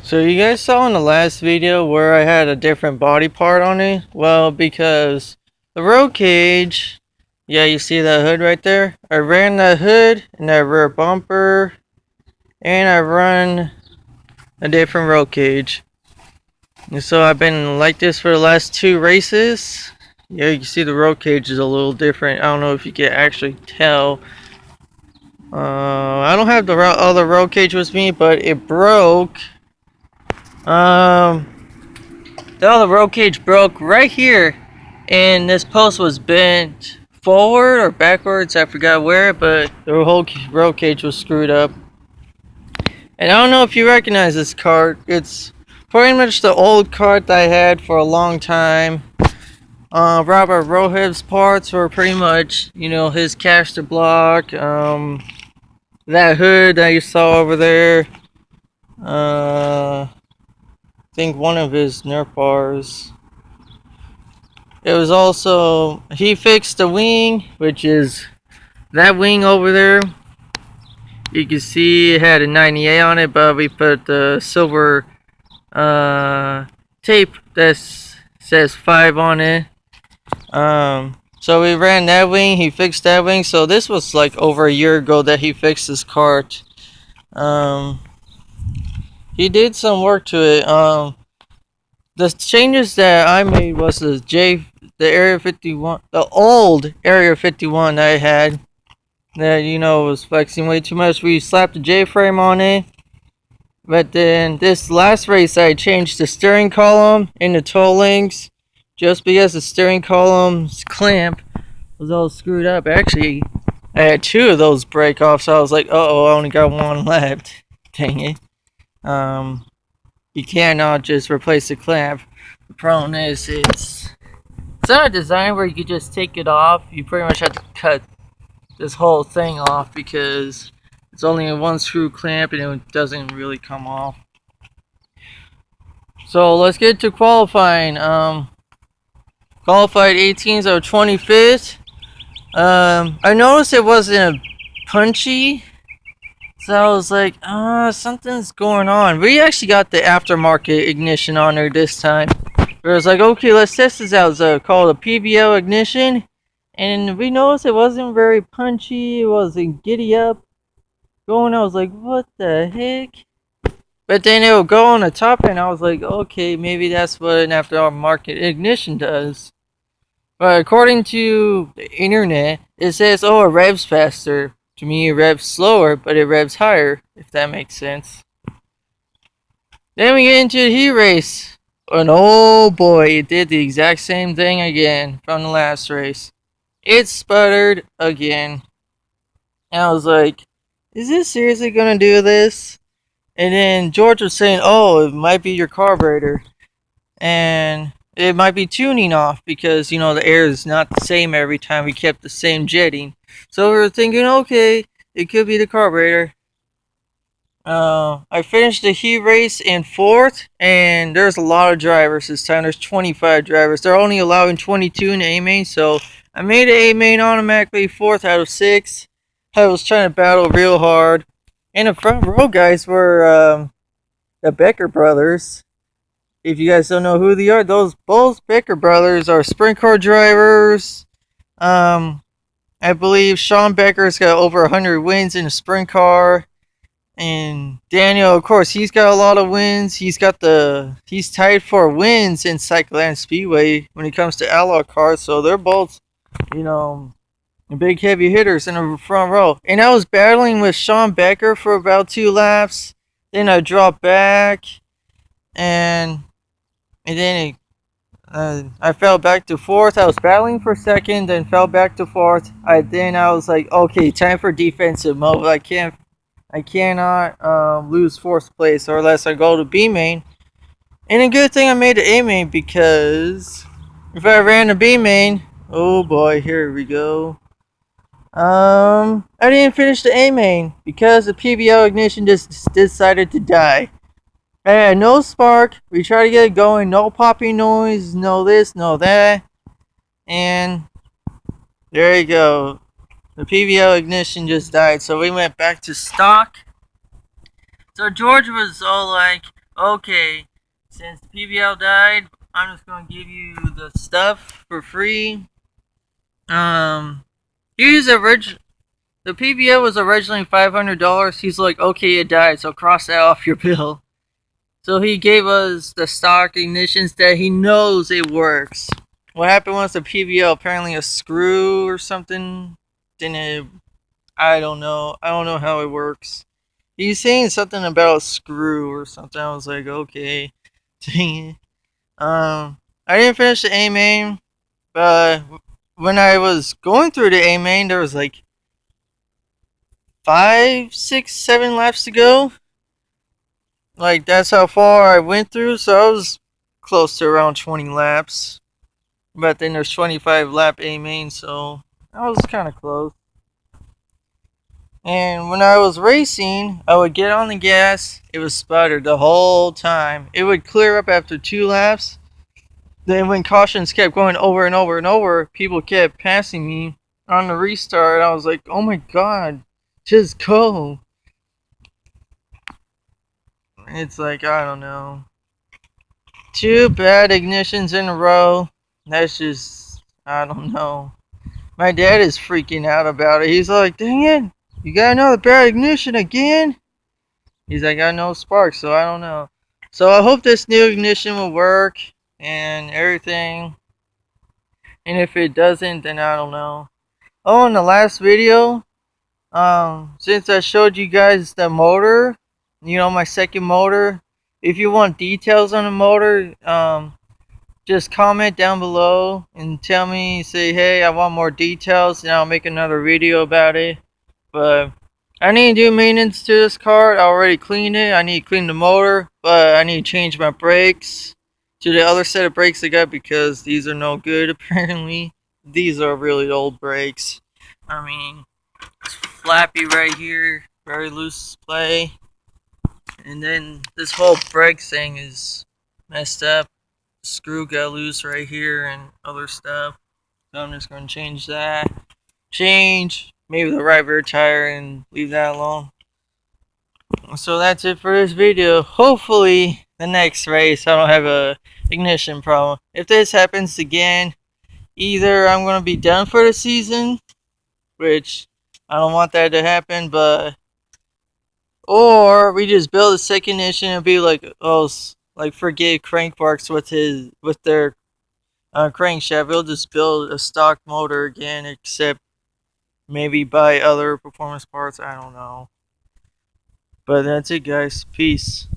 So you guys saw in the last video where I had a different body part on it? Well, because the roll cage, yeah, you see that hood right there? I ran that hood and that rear bumper, and I run a different roll cage. And so I've been like this for the last 2 races. Yeah, you can see the roll cage is a little different. I don't know if you can actually tell. I don't have the other roll cage with me, but it broke. The other roll cage broke right here, and this post was bent forward or backwards. I forgot where, but the whole roll cage was screwed up. And I don't know if you recognize this cart. It's pretty much the old cart that I had for a long time. Robert Rohib's parts were pretty much, his caster block. That hood that you saw over there. I think one of his Nerf bars. It was also, he fixed the wing, which is that wing over there. You can see it had a 98 on it, but we put the silver tape that says 5 on it. So we ran that wing, he fixed that wing. So this was like over a year ago that he fixed his cart. He did some work to it. The changes that I made was the Area 51, the old Area 51 that I had, that was flexing way too much. We slapped the J frame on it, but then this last race I changed the steering column and the toe links, just because the steering column's clamp was all screwed up. Actually, I had 2 of those break off, so I was like, uh-oh, I only got 1 left. Dang it. You cannot just replace the clamp. The problem is it's not a design where you could just take it off. You pretty much have to cut this whole thing off because it's only a 1 screw clamp and it doesn't really come off. So let's get to qualifying. Qualified 18s or 25th. I noticed it wasn't punchy. So I was like, something's going on. We actually got the aftermarket ignition on there this time. I was like, okay, let's test this out. It's called a PBL ignition. And we noticed it wasn't very punchy. It wasn't giddy up going. I was like, what the heck? But then it would go on the top end. I was like, okay, maybe that's what an aftermarket ignition does. But according to the internet, it says, oh, it revs faster. To me, it revs slower, but it revs higher, if that makes sense. Then we get into the heat race. And oh boy, it did the exact same thing again from the last race. It sputtered again. And I was like, is this seriously gonna do this? And then George was saying, oh, it might be your carburetor. And it might be tuning off because, the air is not the same every time. We kept the same jetting. So we were thinking, okay, it could be the carburetor. I finished the heat race in 4th, and there's a lot of drivers this time. There's 25 drivers. They're only allowing 22 in the A-main, so I made the A-main automatically 4th out of 6. I was trying to battle real hard. And the front row guys were the Becker brothers. If you guys don't know who they are, both Becker brothers are sprint car drivers. I believe Sean Becker's got over 100 wins in a sprint car. And Daniel, of course, he's got a lot of wins. He's tied for wins in Cycleland Speedway when it comes to outlaw cars. So they're both, big heavy hitters in the front row. And I was battling with Sean Becker for about 2 laps. Then I dropped back. And then I fell back to 4th. I was battling for 2nd, then fell back to 4th. I was like, okay, time for defensive mode. I cannot lose 4th place, or unless I go to B main. And a good thing I made the A main, because if I ran the B main, oh boy, here we go. I didn't finish the A main because the PBL ignition just decided to die. I had no spark. We tried to get it going. No popping noise. No this, no that. And there you go. The PBL ignition just died. So we went back to stock. So George was all like, Okay, since the PBL died, I'm just gonna give you the stuff for free. Um, he's original. The PBL was originally $500. He's like, okay, it died, so cross that off your bill. So he gave us the stock ignitions that he knows it works. What happened was the PBL apparently a screw or something didn't. I don't know. I don't know how it works. He's saying something about a screw or something. I was like, okay, dang it. I didn't finish the A main, but when I was going through the A main, there was like 5, 6, 7 laps to go. Like that's how far I went through, so I was close to around 20 laps. But then there's 25 lap A main, so I was kind of close. And when I was racing, I would get on the gas. It was sputtered the whole time. It would clear up after 2 laps. Then when cautions kept going over and over and over, people kept passing me on the restart. I was like, oh my god, just go. It's like, I don't know. 2 bad ignitions in a row. That's just, I don't know. My dad is freaking out about it. He's like, dang it, you got another bad ignition again? He's like, I got no sparks, so I don't know. So I hope this new ignition will work and everything. And if it doesn't, then I don't know. Oh, in the last video, since I showed you guys the motor, my second motor, if you want details on the motor, just comment down below and tell me, say, hey, I want more details, and I'll make another video about it. But I need to do maintenance to this car. I already cleaned it. I need to clean the motor, but I need to change my brakes to the other set of brakes I got because these are no good apparently. These are really old brakes. I mean, it's flappy right here, very loose play. And then this whole brake thing is messed up. The screw got loose right here and other stuff. So I'm just going to change that. Change maybe the right rear tire and leave that alone. So that's it for this video. Hopefully the next race I don't have a ignition problem. If this happens again, either I'm going to be done for the season, which I don't want that to happen, or we just build a second ignition and be like, oh, like forget Crankworx with their crankshaft. We'll just build a stock motor again, except maybe buy other performance parts. I don't know. But that's it, guys. Peace.